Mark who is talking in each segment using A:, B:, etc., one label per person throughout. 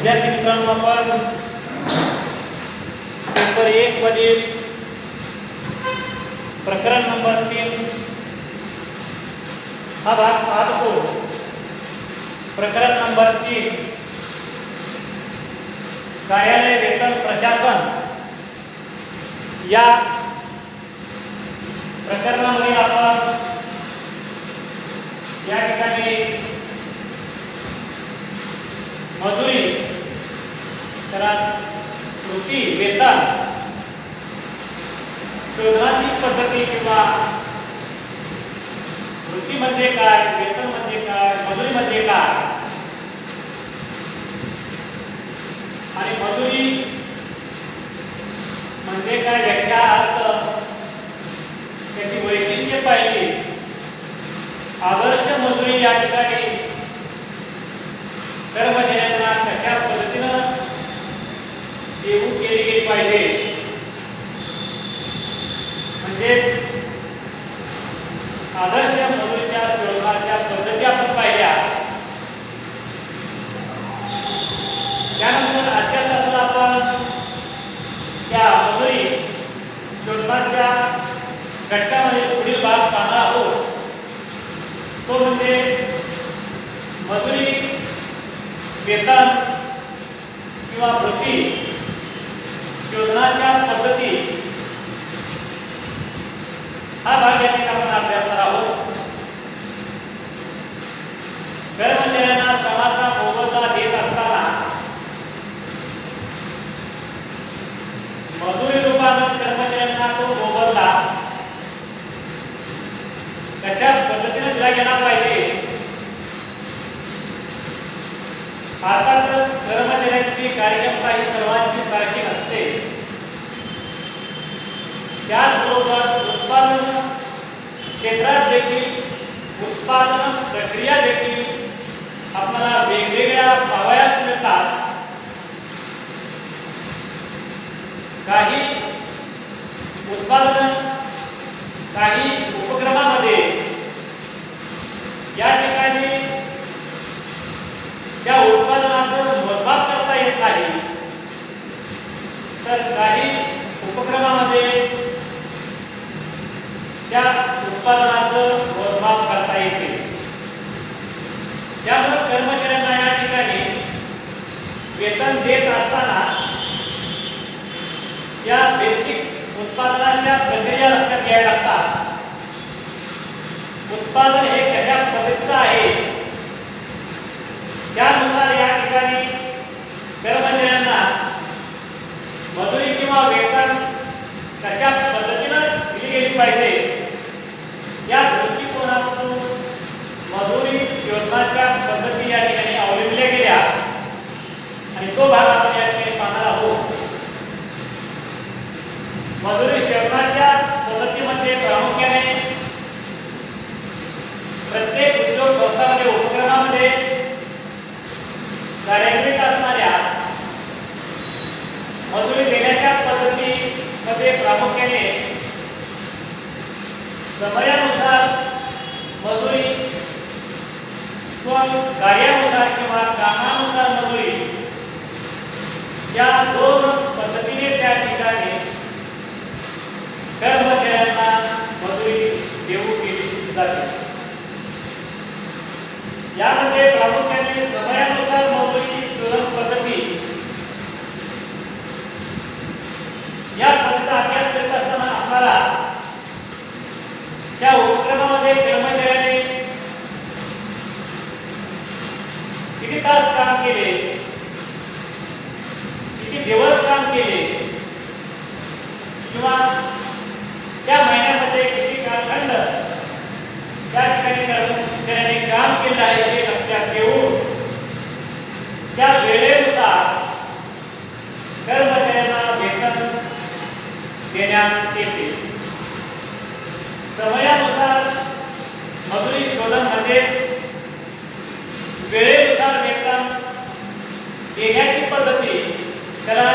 A: विद्यार्थी मित्रांनो, आपण पेपर 1 मधील प्रकरण नंबर 3 हा भाग पाहतो. प्रकरण नंबर 3 कार्यालय वेतन प्रशासन या प्रकरणामध्ये आपण या ठिकाणी मजुरी कृती वेतन शोधण्याची पद्धती किंवा कृती म्हणजे काय, वेतन म्हणजे काय, मजुरी म्हणजे काय आणि मजुरी म्हणजे काय व्याख्या, अर्थ, त्याची वैशिष्ट्ये पाहिली. आदर्श मजुरी या ठिकाणी कर्मचाऱ्यांना कशा पद्धतीनं देऊ केली गेली पाहिजे, म्हणजेच आदर्श मजुरीच्या शोधण्याच्या पद्धती आपण पाहिल्या. त्यानंतर आजच्या तासाला आपण त्या मजुरी शोधण्याच्या घटकामध्ये पुढील भाग पाहणार आहोत. तो म्हणजे मजुरी वेतन किंवा वृत्ती शोधण्याच्या पद्धती हा भाग या ठिकाणी आपण अभ्यासणार आहोत. कर्मचाऱ्यांना श्रमाचा मोबदला देत असताना मजुरी रूपानं कर्मचाऱ्यांना तो मोबदला कशा पद्धतीने दिला गेला पाहिजे. अर्थातच कर्मचाऱ्यांची कार्यक्षमता ही सर्वांची सारखी नसते. त्याचबरोबर उत्पादन क्षेत्रात देखील उत्पादन प्रक्रिया देखील आपल्याला वेगवेगळ्या पाहावयास मिळतात. काही उत्पादन, काही उपक्रमामध्ये या ठिकाणी त्या उत्पादनाचं मोजमाप करता येत नाही, तर काही उपक्रमामध्ये त्या उत्पादनाचं मोजमाप करता येते. त्यामुळे कर्मचाऱ्यांना या ठिकाणी वेतन देत असताना या बेसिक उत्पादनाच्या प्रक्रिया लक्षात घ्याव्या लागतात. उत्पादन हे कशा पद्धतीचं आहे त्यानुसार या ठिकाणी कर्मचाऱ्यांना मजुरी किंवा वेतन कशा पद्धतीनं दिली गेली पाहिजे या दृष्टिकोनातून मजुरी शोधण्याच्या पद्धती या ठिकाणी अवलंबल्या गेल्या आणि तो भाग आपण या ठिकाणी पाहणार आहोत. मजुरी शोधण्याच्या पद्धतीमध्ये प्रामुख्याने प्रत्येक उद्योग संस्थांमध्ये उपक्रमामध्ये कार्यान्वित असणाऱ्या मजुरी देण्याच्या पद्धतीमध्ये प्रामुख्याने समयानुसार मजुरी किंवा कार्यानुसार किंवा कामानुसार मजुरी या दोन पद्धतीने त्या ठिकाणी कर्मचाऱ्यांना मजुरी देऊ केली जाते. यामध्ये प्रामुख्याने समयानुसार मजुरी शोधन पद्धती या पद्धतीचा अभ्यास करत असताना आपल्याला त्या उपक्रमामध्ये कर्मचाऱ्याने किती तास काम केले, किती दिवस काम केले किंवा त्या महिन्यामध्ये किती कालखंड त्या ठिकाणी कर्मचाऱ्याने काम केलं आहे हे लक्षात घेऊन त्या वेळेनुसार कर्मचाऱ्यांना वेतन देण्यात येते. समयानुसार मजुरी शोधन म्हणजेच वेळेनुसार वेतन देण्याची पद्धती, त्याला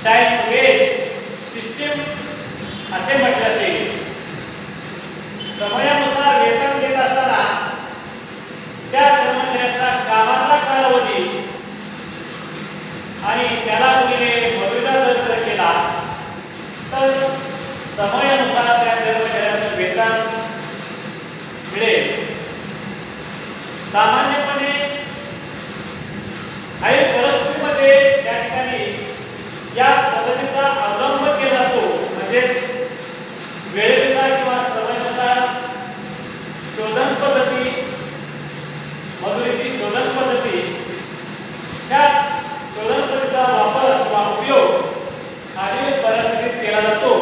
A: टाइम वेज सिस्टीम असे म्हटले जाते. समयानुसार वेतन देत असताना त्या कर्मचाऱ्याचा कामाचा कालावधी सामान्यपणे काही परिस्थितीमध्ये त्या ठिकाणी या पद्धतीचा अवलंब केला जातो, म्हणजेच वेळेनुसार किंवा समयानुसार शोधन पद्धती, मजुरीची शोधन पद्धती, त्या शोधन पद्धतीचा वापर किंवा उपयोग खालील परिस्थितीत केला जातो.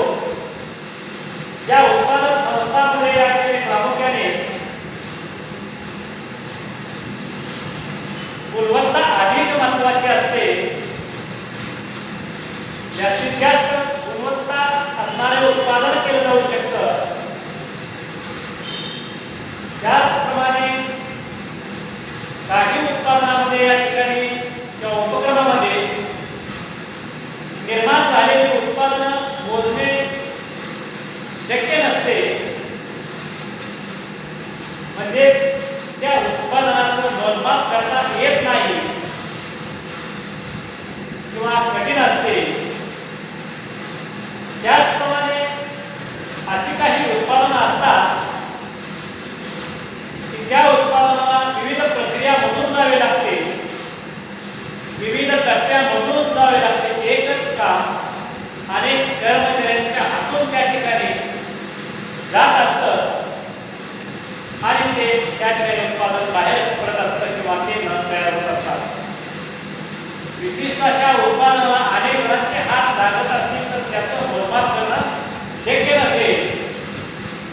A: या उत्पादन संस्थांमध्ये या ठिकाणी प्रामुख्याने गुणवत्ता अधिक महत्त्वाची असते. जास्तीत जास्त गुणवत्ता असणारे उत्पादन केलं जाऊ शकतं. त्याचप्रमाणे काही उत्पादनामध्ये या ठिकाणी किंवा उपक्रमामध्ये निर्माण झालेली उत्पादनं मोजणे शक्य नसते, म्हणजेच त्या उत्पादनाचं मोजमाप करता येत नाही किंवा कठीण असते. त्याचप्रमाणे अशी काही उत्पादनं असतात की त्या उत्पादनाला विविध प्रक्रियामधून जावे लागते, विविध टप्प्यामधून जावे लागते. एकच काम अनेक कर्मचाऱ्यांच्या हातून त्या ठिकाणी जात असतं आणि ते त्या ठिकाणी उत्पादन बाहेर पडत असतं किंवा ते न तयार होत असतात. विशिष्ट अशा उत्पादनाला अनेक जणांचे हात लागत असतील तर त्याचं मोजमाप करणं शक्य नसेल.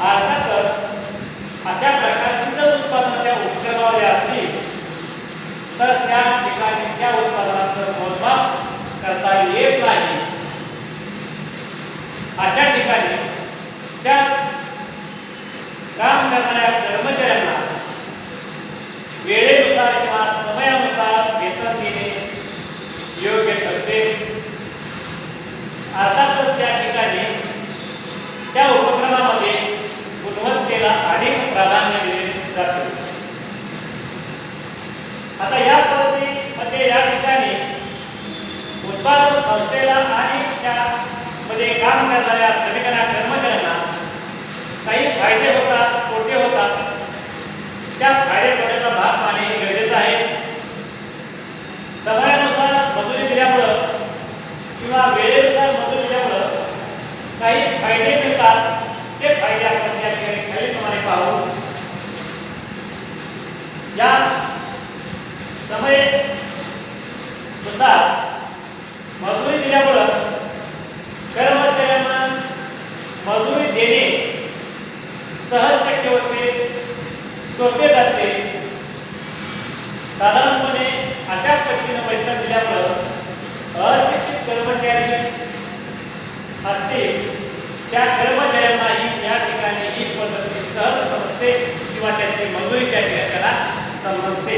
A: अर्थातच अशा प्रकारची जर उत्पादनं त्या उपक्रमामध्ये असतील तर त्या ठिकाणी त्या उत्पादनाचं मोजमाप करता येत नाही. अशा ठिकाणी त्या काम करणाऱ्या कर्मचाऱ्यांना वेळेनुसार किंवा समयानुसार वेतन देणे योग्य ठरते. अर्थातच त्या ठिकाणी त्या उपक्रमामध्ये गुणवत्तेला अधिक प्राधान्य दिले जाते. आता या पद्धतीमध्ये या ठिकाणी उत्पादन संस्थेला आणि त्यामध्ये काम करणाऱ्या श्रमिकांना कर्मचाऱ्यांना काही फायदे होतात, तोटे होतात. त्या फायदे तोट्याचा भाग पाहणे हे गरजेचं आहे. समयानुसार मजुरी दिल्यामुळं किंवा वेळेनुसार मजुरी दिल्यामुळं काही फायदे मिळतात. ते फायदे आपण त्या ठिकाणी खालीलप्रमाणे पाहू. या समयानुसार मजुरी दिल्यामुळं कर्मचाऱ्यांना मजुरी देणे सहज शक्य होते, सोपे जाते. साधारणपणे अशा पद्धतीनं वेतन दिल्यामुळं अशिक्षित कर्मचारी असतील त्या कर्मचाऱ्यांनाही या ठिकाणी ही पद्धती सहज समजते किंवा त्याची मजुरी त्या ठिकाणी त्याला समजते.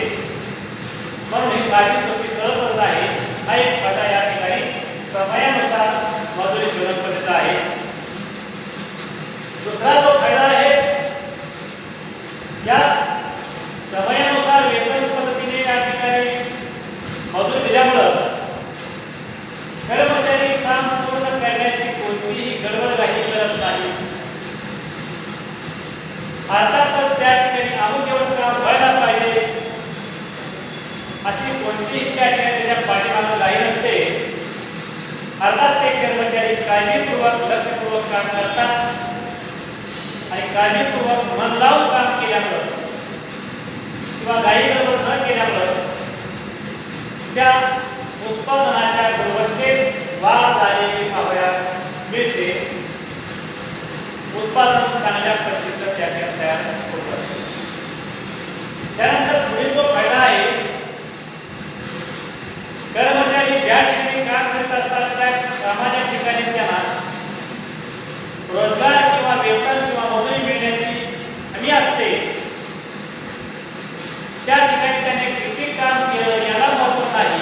A: म्हणून ही साधी सोपी सरळ पद्धत आहे. हा एक फायदा या ठिकाणी समयानुसार मजुरी शोधन पद्धत आहे. दुसरा जो फायदा आहे या समयानुसार वेतन पद्धतीने या ठिकाणी मजुरी दिल्यामुळं कर्मचारी काम पूर्ण करण्याची कोणतीही गडबडघाई करत नाही. अर्थातच त्या ठिकाणी अमुक एवढं काम व्हायला पाहिजे अशी कोणतीही त्या ठिकाणी त्याच्या पाठीमागं घाई नसते. अर्थात ते कर्मचारी काळजीपूर्वक लक्षपूर्वक काम करतात आणि काळजीपूर्वक मन लावून काम केल्यामुळं किंवा घाई गडबड न केल्यामुळं त्या उत्पादनाच्या गुणवत्तेत वाढ झालेली पाहावयास मिळते. उत्पादन चांगल्या पद्धतीचं त्या ठिकाणी तयार होत असते. त्यानंतर पुढील जो फायदा आहे, कर्मचारी ज्या ठिकाणी काम करत असतात त्या कामाच्या ठिकाणी त्यांना रोजगार किंवा वेतन किंवा मजुरी मिळण्याची हमी असते. त्या ठिकाणी त्याने किती काम केलं याला महत्त्व नाही,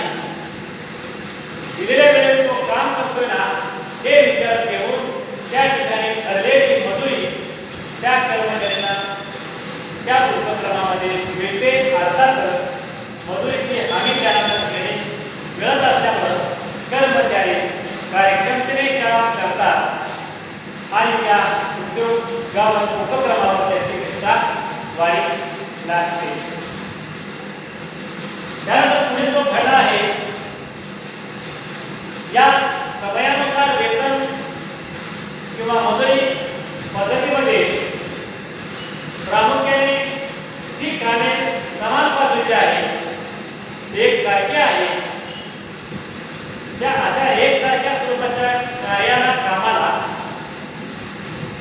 A: त्यानंतर पुढील जो फायदा आहे, या समयानुसार वेतन किंवा मजुरी पद्धतीमध्ये प्रामुख्याने जी कामे समान पातळीची आहे, एकसारखी आहे, त्या अशा एकसारख्या स्वरूपाच्या कार्याला कामाला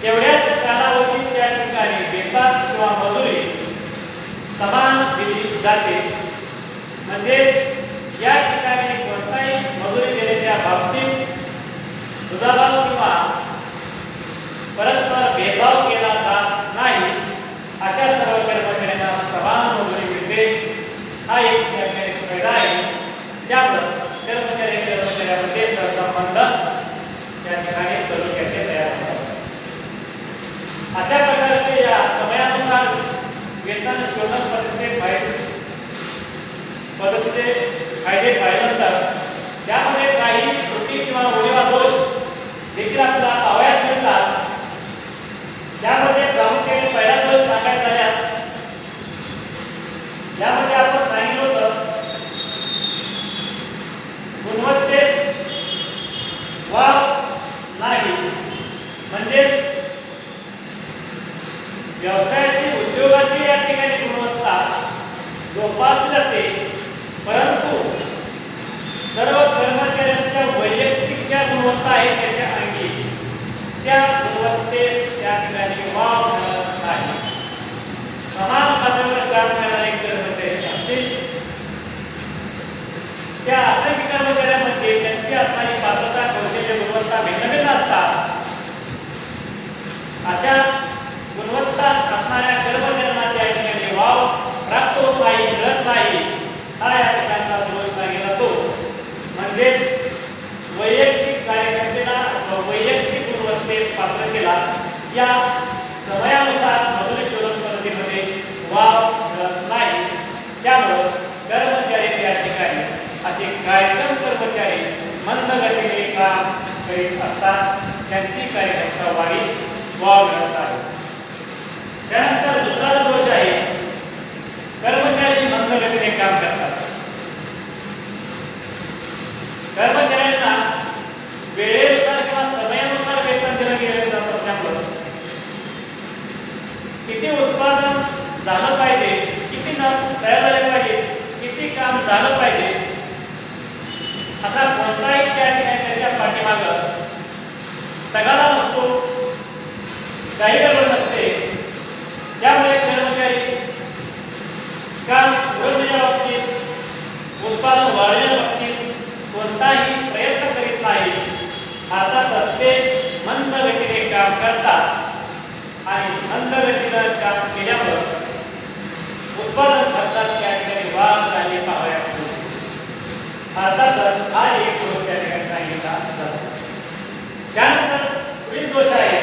A: तेवढ्याच कालावधीत त्या ठिकाणी वेतन किंवा मजुरी समान दिली जाते. म्हणजेच या ठिकाणी कोणताही मजुरी देण्याच्या बाबतीत दुजाभाव किंवा परस्पर भेदभाव केला जात नाही. अशा सर्व कर्मचाऱ्यांना समान मजुरी मिळते. हा एक फायदा आहे. त्यामुळे कर्मचाऱ्यांमध्ये सहसंबंध त्या ठिकाणी सलोख्याचे तयार होतात. अशा प्रकारचे या समयानुसार वेतन शोधन पद्धतीचे फायदे पाहिल्यानंतर त्यामध्ये काही त्रुटी किंवा उणिवा दोष देखील आपल्याला पाहावयास मिळतात. त्यामध्ये प्रामुख्याने पहिला दोष सांगायचा झाल्यास, यामध्ये आपण सांगितलं होतं गुणवत्तेस वाव नाही. म्हणजेच व्यवसायाची उद्योगाची या ठिकाणी गुणवत्ता जोपासली जाते, परंतु सर्व कर्मचाऱ्यांच्या वैयक्तिक ज्या गुणवत्ता आहे त्याच्या अंगी त्या गुणवत्तेस त्या ठिकाणी वाव मिळत नाही. समान पातळीवर काम करणारे कर्मचारी असतील, त्या असंख्य कर्मचाऱ्यांमध्ये त्यांची असणारी पात्रता, कौशल्य, गुणवत्ता भिन्न भिन्न असतात. अशा गुणवत्ता असणाऱ्या कर्मचाऱ्यांना त्या ठिकाणी वाव प्राप्त होत नाही, मिळत नाही. हा या ठिकाणचा दोष सांगितला जातो. म्हणजे वैयक्तिक कार्यक्षमतेला वैयक्तिक गुणवत्तेस पात्रतेला या समयानुसार मजुरी शोधन पद्धतीमध्ये वाव मिळत नाही. त्यामुळे कर्मचारी त्या ठिकाणी असे कार्यक्षम कर्मचारी मंद गतीने काम करीत असतात, त्यांची कार्यक्षमता वाढीस वाव मिळत आहे. त्यानंतर दुसरा दोष आहे, कर्मचारी मंद गतीने काम करतात. कर्मचाऱ्यांना वेळेनुसार किंवा समयानुसार वेतन दिलं गेलं जात असल्यामुळे किती उत्पादन झालं पाहिजे, किती तयार झाले पाहिजे, किती काम झालं पाहिजे असा कोणताही त्या ठिकाणी त्याच्या पाठीमागं तगादा नसतो, काही गडबड नसते. त्यामुळे कर्मचारी काम उरवण्याच्या बाबतीत, उत्पादन वाढवण्याच्या बाबतीत कोणताही प्रयत्न करीत नाही. अर्थातच ते मंद गतीने काम करतात आणि मंद गतीनं काम केल्यामुळे उत्पादन खर्चात त्या ठिकाणी वाढ झाली पाहावयास मिळते. अर्थातच हा एक दोष त्या ठिकाणी सांगितला जातो. त्यानंतर पुढील दोष आहे,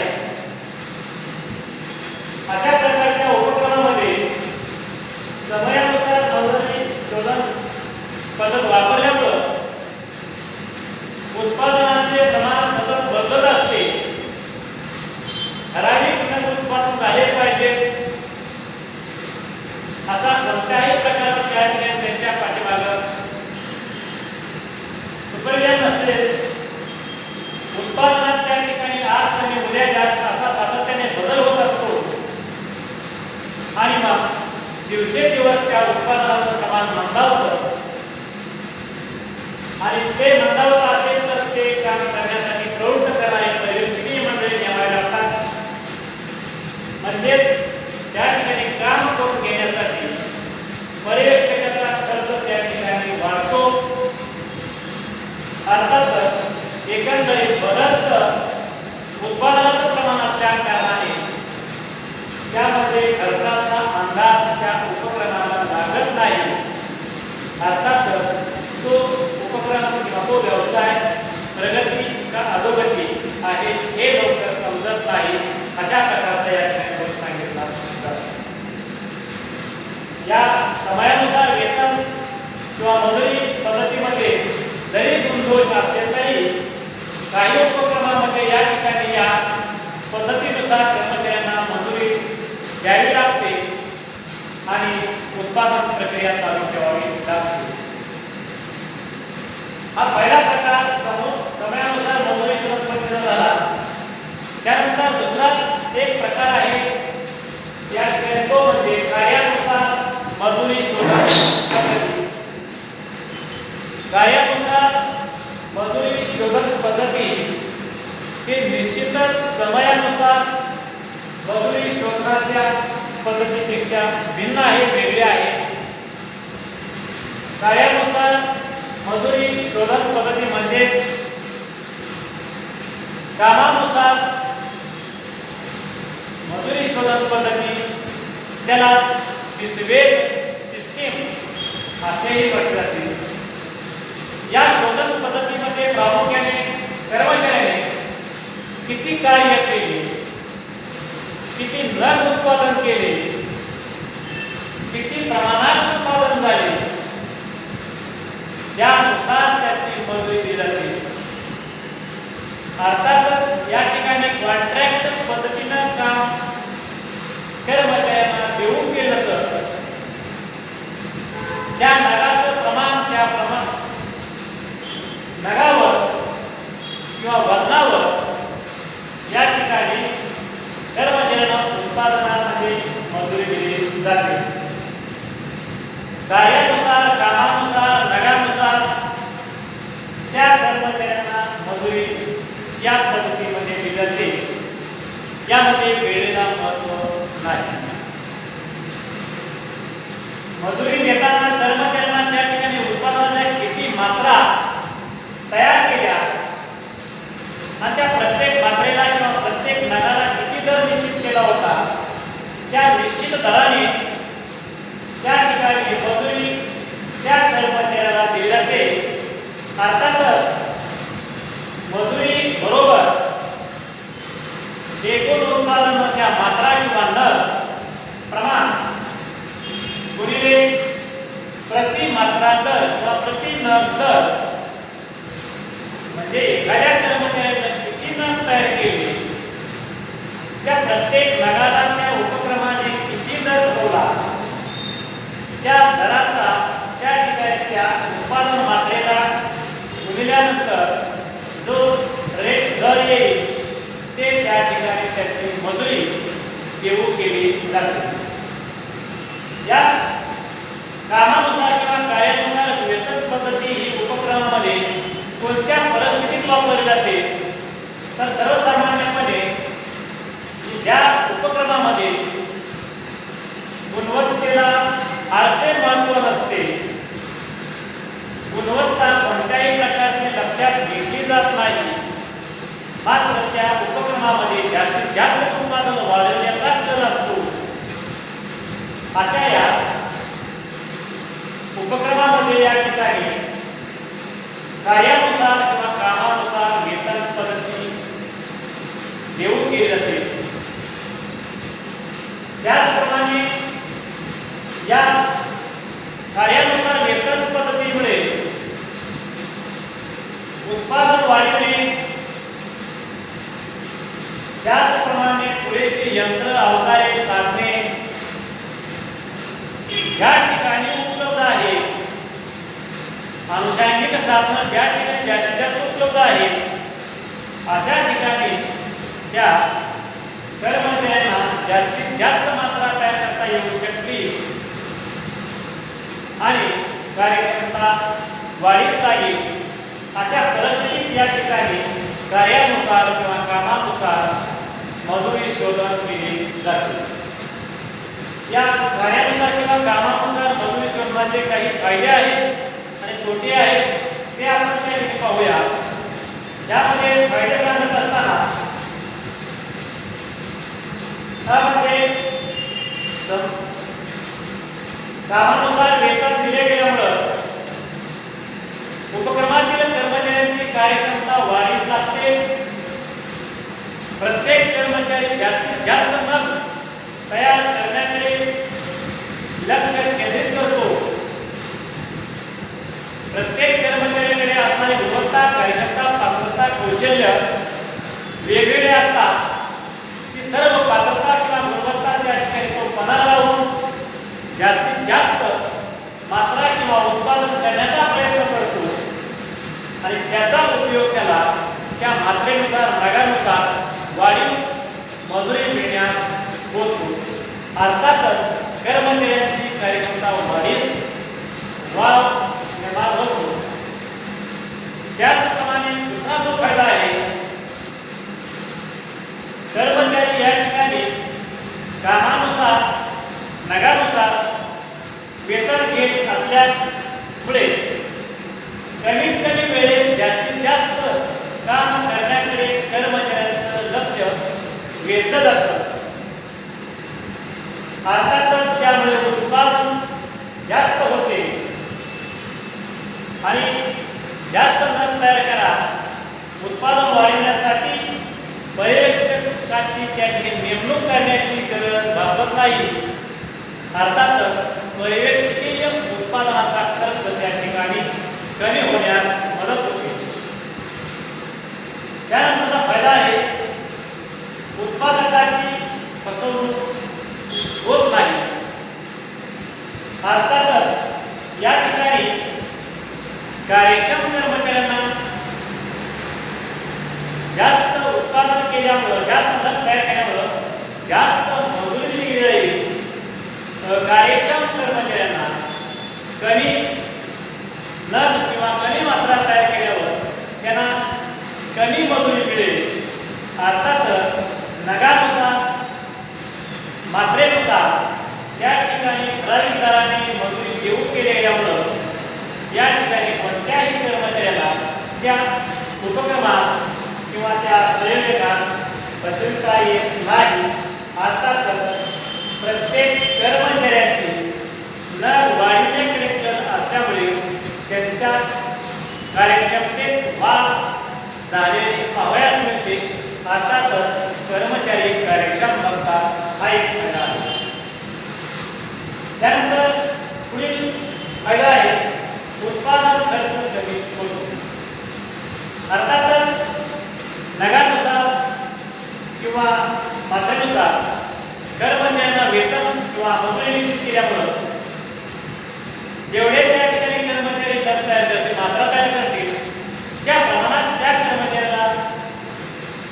A: अशा प्रकारच्या उपक्रमामध्ये समयानुसार मजुरी शोधन पद्धत वापरल्यामुळे उत्पादनाचे प्रमाण सतत बदलत असते. ठराविक उत्पादन झाले पाहिजे असा कोणत्याही प्रकारचा त्या ठिकाणी त्यांच्या पाठीमागं सुपरियान नसेल. उत्पादनात त्या ठिकाणी आज कमी उद्या जास्त असा सातत्याने बदल होत असतो आणि मग दिवसेंदिवस त्या उत्पादनाचं प्रमाण मंदावतं आणि ते मंदावत असेल तर ते काम करण्यासाठी प्रवृत्त करणारे पर्यवेक्षकीय मंडळी नेमावी लागतात. म्हणजेच त्या ठिकाणी काम करून घेण्यासाठी पर्यवेक्षकाचा खर्च त्या ठिकाणी वाढतो. अर्थातच एकंदरीत बदलतं उत्पादनाचं प्रमाण असल्या कारणाने त्यामध्ये खर्चाचा अंदाज त्या उपक्रमाला लागत नाही. अर्थातच तो उपक्रम किंवा तो व्यवसाय प्रगती का अधोगती आहे हे लवकर समजत नाही. अशा प्रकारचा या ठिकाणी सांगितला जातो. या समयानुसार वेतन किंवा मजुरी पद्धतीमध्ये जरी गुणदोष असले तरी काही उपक्रमामध्ये या ठिकाणी या पद्धतीनुसार कर्मचाऱ्यांना मजुरी द्यावी लागते आणि उत्पादन प्रक्रिया चालू ठेवावी लागते. हा पहिला प्रकार समयानुसार मजुरी शोधन पद्धतीचा झाला. त्यानंतर दुसरा एक प्रकार आहे या तो म्हणजे कार्यानुसार मजुरी शोधन पद्धती. कार्यानुसार मजुरी शोधन पद्धती हे निश्चितच समयानुसार मजुरी शोधनाच्या पद्धतीपेक्षा भिन्न आहे, वेगळे आहे. कार्यानुसार मजुरी शोधन पद्धती म्हणजेच कामानुसार मजुरी शोधन पद्धती, त्यालाच पिसवेज सिस्टीम असेही म्हटले जाते. या शोधन पद्धतीमध्ये प्रामुख्याने कर्मचाऱ्याने किती कार्य केले, किती नग उत्पादन केले, किती प्रमाणात उत्पादन झाले, त्यानुसार त्याची मजुरी दिली जाते. अर्थातच या ठिकाणी कॉन्ट्रॅक्ट पद्धतीनं काम कर्मचाऱ्यांना देऊन केलं तर त्या नगाचं प्रमाण, त्या प्रमाण नगावर किंवा वजनावर या ठिकाणी कर्मचाऱ्यांना उत्पादनामध्ये मजुरी दिली जाते. कार्यानुसार, कामानुसार, नगानुसार त्या कर्मचाऱ्यांना मजुरी या पद्धतीमध्ये दिली जाते. यामध्ये वेळेला महत्त्व नाही. मजुरी देताना कर्मचाऱ्यांना त्या ठिकाणी उत्पादनाच्या किती मात्रा तयार केल्या आणि त्या प्रत्येक मात्रेला किंवा प्रत्येक नगाला किती दर निश्चित केला होता, त्या निश्चित दराने त्या ठिकाणी मजुरी त्या कर्मचाऱ्याला दिली जाते. अर्थातच मजुरी बरोबर एकूण उत्पादनाच्या मात्रा किंवा नग प्रमाण गुणिले प्रति मात्रा दर किंवा प्रति नग दर, म्हणजे एखाद्या कर्मचाऱ्याने किती नग तयार केले, त्या प्रत्येक नगाला त्या उपक्रमाने किती दर ठेवला, त्या दराचा त्या ठिकाणी त्या उत्पादन मात्रेला गुणिल्यानंतर जो रेट दर येईल ते त्या ठिकाणी त्याची मजुरी देऊ केली जाते. या कामानुसार किंवा कार्यानुसार वेतन पद्धती ही उपक्रमामध्ये कोणत्या परिस्थितीत वापरली जाते, तर सर्वसामान्यपणे ज्या उपक्रमामध्ये गुणवत्तेला फारसे महत्त्व नसते, गुणवत्ता कोणत्याही प्रकारची लक्षात घेतली जात नाही, मात्र त्या उपक्रमामध्ये जास्तीत जास्त उत्पादन वाढवण्याचा कल असतो, अशा या उपक्रमामध्ये या ठिकाणी कार्यानुसार किंवा कामानुसार वेतन पद्धती देऊ केली जाते. त्याचप्रमाणे या कार्यानुसार वेतन पद्धतीमुळे उत्पादन वाढविणे, त्याचप्रमाणे पुरेशी यंत्र, अवजारे, साधने या ठिकाणी उपलब्ध आहे. अनुषंगिक साधनं ज्या ठिकाणी जास्तीत जास्त उपलब्ध आहेत, अशा ठिकाणी त्या कर्मचाऱ्यांना जास्तीत जास्त मात्रा तयार करता येऊ शकते आणि कार्यक्षमता वाढीस लागेल. अशा परिस्थितीत या ठिकाणी कार्यानुसार किंवा कामानुसार मजुरी शोधन केली जाते. या कार्यानुसार किंवा कामानुसार मजुरी शोधनाचे काही फायदे आहेत आणि तोटे आहेत, ते आपण काही पाहूया. यामध्ये फायदे सांगत असताना त्यामध्ये कामानुसार वेतन दिले गेल्यामुळे उपक्रमातील कर्मचाऱ्यांची कार्यक्षमता वाढीस लागते. प्रत्येक कर्मचारी जास्तीत जास्त नग तयार करण्याकडे लक्ष केंद्रित करतो. प्रत्येक कर्मचाऱ्याकडे असणारी गुणवत्ता, कार्यक्षमता, पात्रता, कौशल्य वेगवेगळे असतात. ती सर्व पात्रता किंवा गुणवत्ता त्या ठिकाणी तो पणाला लावून जास्तीत जास्त मात्रा किंवा उत्पादन करण्याचा प्रयत्न करतो. आणि त्याचा उपयोग त्याला त्या मात्रेनुसार नगानुसार वाढीव मजुरी मिळण्यास होतो. अर्थातच कर्मचाऱ्यांची कार्यक्षमता वाढीस वाढ निर्माण होतो. त्याचप्रमाणे दुसरा जो फायदा आहे, कर्मचारी या ठिकाणी कामानुसार नगानुसार वेतन घेत असल्यामुळे कमीत कमी वेळेत जास्तीत जास्त काम करण्याकडे कर्मचाऱ्यांचं लक्ष वेधलं जातं. अर्थातच त्यामुळे उत्पादन जास्त होते आणि जास्त नग तयार करा. उत्पादन वाढवण्यासाठी पर्यवेक्षकाची त्या ठिकाणी नेमणूक करण्याची गरज भासत नाही. अर्थातच पर्यवेक्षकीय उत्पादनाचा खर्च त्या ठिकाणी कमी होण्यास मदत होते. त्यानंतरचा फायदा आहे, उत्पादकाची फसवणूक होत नाही. अर्थातच या ठिकाणी कार्यक्षम कर्मचाऱ्यांना जास्त उत्पादन केल्यामुळं, जास्त नग तयार केल्यामुळं जास्त मजुरी दिली जाईल. कार्यक्षम कर्मचाऱ्यांना कमी नग किंवा कमी मात्रा तयार केल्यावर त्यांना कमी मजुरी मिळेल. अर्थातच नगानुसार मात्रेनुसार त्या ठिकाणी ठराविक दराने मजुरी देऊ केले गेल्यामुळं या ठिकाणी कोणत्याही कर्मचाऱ्याला त्या उपक्रमास किंवा त्या संयोजकास फसविता येत नाही. अर्थातच प्रत्येक कर्मचाऱ्याची नग वाढविण्याकडे कल असल्यामुळे त्यांच्या कार्यक्षमतेत वाढ झालेली पाहावयास मिळते. अर्थातच कर्मचारी कार्यक्षम बनतात, हा एक फायदा आहे. त्यानंतर पुढील फायदा आहे, उत्पादन खर्च कमी होतो. अर्थातच नगानुसार किंवा मात्रेनुसार कर्मचाऱ्यांना वेतन किंवा मजुरी निश्चित केल्यामुळं जेवढे त्या ठिकाणी कर्मचारी नग तयार करतील, मात्रा तयार करतील, त्या प्रमाणात त्या कर्मचाऱ्याला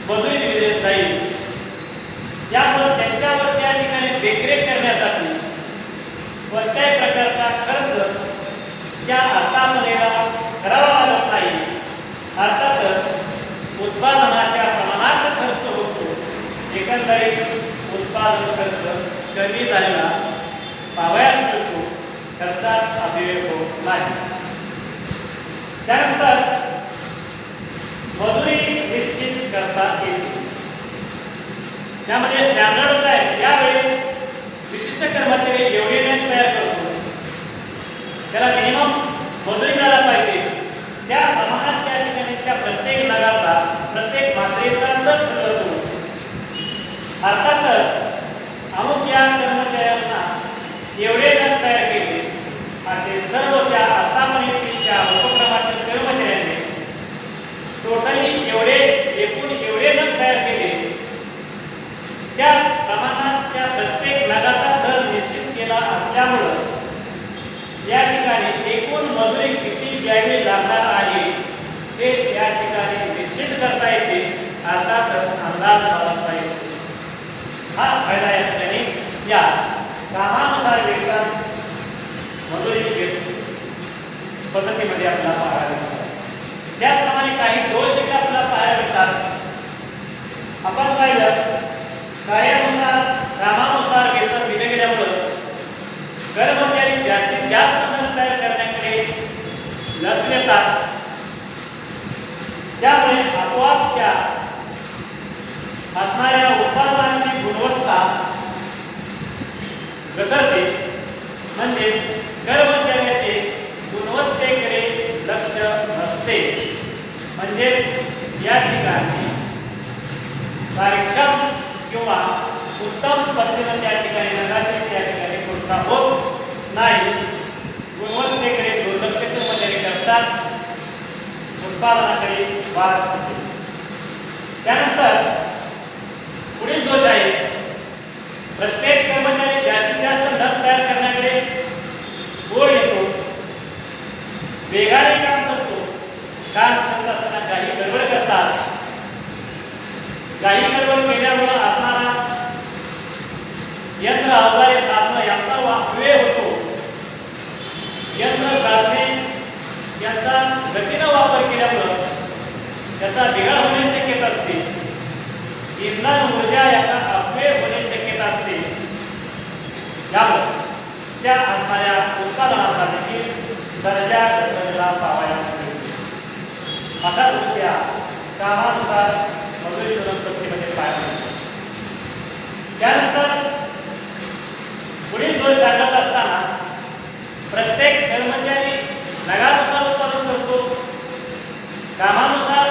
A: मजुरी दिली जाईल. त्यामुळे त्यांच्यावर त्या ठिकाणी देखरेख करण्यासाठी कोणत्याही प्रकारचा खर्च त्या आस्थापनेला करावा लागत नाही. अर्थातच उत्पादनाच्या प्रमाणात खर्च होतो. एकंदरीत उत्पादन खर्च कमी झालेला पाहावयास मिळतो, खर्चात अपव्यय होत नाही. त्यानंतर मजुरी निश्चित करता येते. त्यामध्ये स्टँडर्ड आहे, यावेळी विशिष्ट कर्मचारी एवढे नग तयार करतो, त्याला मिनिमम मजुरी मिळायला पाहिजे, त्या प्रमाणात त्या ठिकाणी त्या प्रत्येक नगाचा, प्रत्येक मात्रेचा दर ठरवतो. अर्थातच अमुक या कर्मचाऱ्यांना एवढे नग तयार केले असे सर्व त्या आस्थापनेतील त्या उपक्रमातील कर्मचाऱ्यांनी टोटली एवढे एकूण एवढे नग तयार केले, त्या प्रमाणात त्या प्रत्येक नगाचा दर निश्चित केला असल्यामुळं या ठिकाणी एकूण मजुरी किती द्यावी लागणार आहे हे या ठिकाणी निश्चित करता येते. अर्थातच अंदाज बाळगता येतो. हा फायदा या ठिकाणी या कामानुसार वेतन मजुरी पद्धतीमध्ये आपल्याला पाहायला मिळतात. त्याचप्रमाणे काही दोष देखील आपल्याला पाहायला मिळतात. आपण पाहिलं, कार्यानुसार कामानुसार वेतन दिले गेल्यामुळं कर्मचारी जास्तीत जास्त नग तयार करण्याकडे लक्ष देतात. त्यामुळे आपोआप त्या असणाऱ्या उत्पादनाची गुणवत्ता घसरते. म्हणजेच कर्मचाऱ्याचे गुणवत्तेकडे लक्ष नसते. म्हणजेच या ठिकाणी कार्यक्षम किंवा उत्तम पद्धतीने त्या ठिकाणी नगाची त्या ठिकाणी पूर्तता होत नाही. गुणवत्तेकडे दुर्लक्ष कर्मचारी करतात, उत्पादनाकडे वाढ होते. त्यानंतर पुढील दोष आहे, प्रत्येक कर्मचारी जास्तीत जास्त नग तयार करण्याकडे ओढ येतो, वेगाने काम करतो, काम यंत्र साधने याचा गतीनं वापर केल्यामुळं त्याचा बिघाड होण्याची शक्यता असते. इंधन ऊर्जा याचा अपव्यय होण्याची शक्यता असते. यामुळे त्या असणाऱ्या उत्पादनाचा देखील दर्जा घसरलेला पाहावयास मिळतो. अशा दृष्ट्या कामानुसार मजुरी शोधन प्रक्रियेमध्ये पाहायला मिळतो. त्यानंतर पुढील दोष सांगत असताना प्रत्येक कर्मचारी नगानुसार उत्पादन करतो, कामानुसार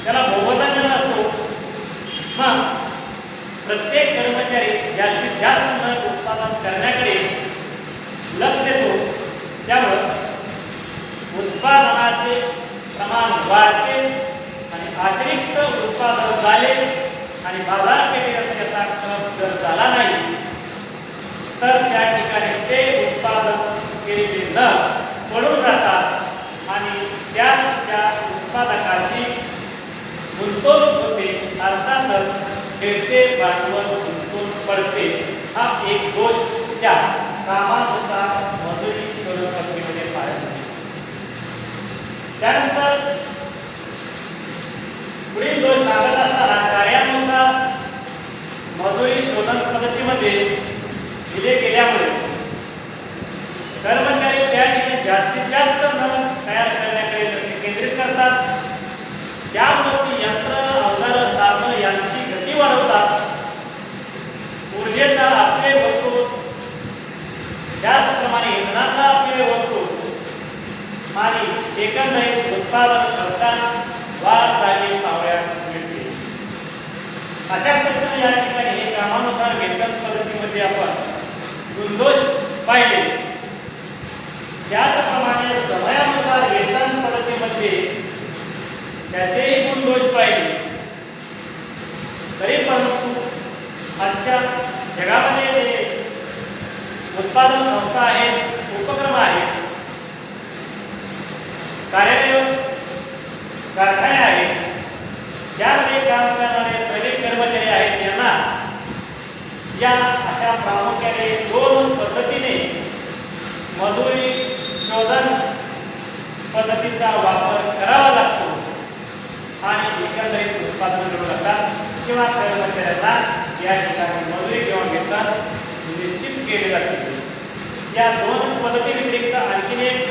A: त्याला मोबदला मिळत असतो. मग प्रत्येक कर्मचारी जास्तीत जास्त नग उत्पादन करण्याकडे लक्ष देतो. त्यामुळं उत्पादनाचे प्रमाण वाढते आणि अतिरिक्त उत्पादन झाले आणि बाजारपेठेत त्याचा खप जर झाला नाही तर त्या ठिकाणी ते उत्पादन केलेले नग पडून राहतात आणि त्या उत्पादकाची गुंतवणूक होते. अर्थातच खेळते भांडवल गुंतवून पडते. हा एक दोष त्या कामानुसार मजुरी शोधन प्रक्रियेमध्ये पाहायला मिळतो. त्यानंतर पुढील दोष सांगत असताना कार्यानुसार मजुरी शोधन पद्धतीमध्ये दिले गेल्यामुळे कर्मचारी त्या ठिकाणी जास्तीत जास्त नग तयार करण्याकडे लक्ष केंद्रित करतात. त्यामुळे ती यंत्र अवजारं साधनं यांची गती वाढवतात. ऊर्जेचा अपव्यय होतो, त्याचप्रमाणे इंधनाचा अपव्यय होतो आणि एकंदरीत उत्पादन खर्चात वाढ झाली पाहावयास मिळते. अशा पद्धतीने या ठिकाणी हे कामानुसार वेतन पद्धतीमध्ये आपण दोष पाहिले. त्याचप्रमाणे समयानुसार वेतन पद्धतीमध्ये त्याचेही दोष पाहिले. तरी परंतु आजच्या जगामध्ये जे उत्पादन संस्था आहेत, उपक्रम आहेत, कार्यालय कारखाने आहेत, त्यामध्ये काम करणारे श्रमिक कर्मचारी आहेत, यांना या अशा प्रामुख्याने दोन पद्धतीने मजुरी शोधन पद्धतीचा वापर करावा लागतो आणि एकंदरीत उत्पादन मिळू लागतात किंवा कर्मचाऱ्यांना या ठिकाणी मजुरी किंवा वेतन निश्चित केले जाते. या दोन पद्धती व्यतिरिक्त आणखीन एक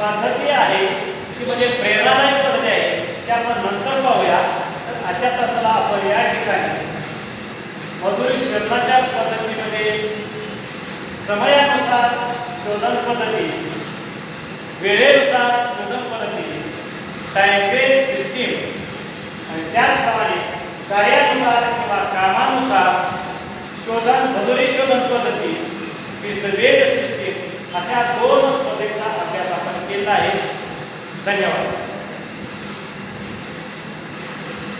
A: पद्धती आहे की म्हणजे प्रेरणादायक पद्धती आहे, ते आपण नंतर पाहूया. तर आजच्या तासाला आपण या ठिकाणी मजुरी शोधनाच्या पद्धतीमध्ये समयानुसार शोधन पद्धती, वेळेनुसार शोधन पद्धती, टाइम बेस सिस्टीम आणि त्याचप्रमाणे कार्यानुसार किंवा कामानुसार शोधन मजुरी शोधन पद्धती ही सगळे सिस्टीम अशा दोन पद्धतीचा अभ्यास आपण केला आहे. धन्यवाद.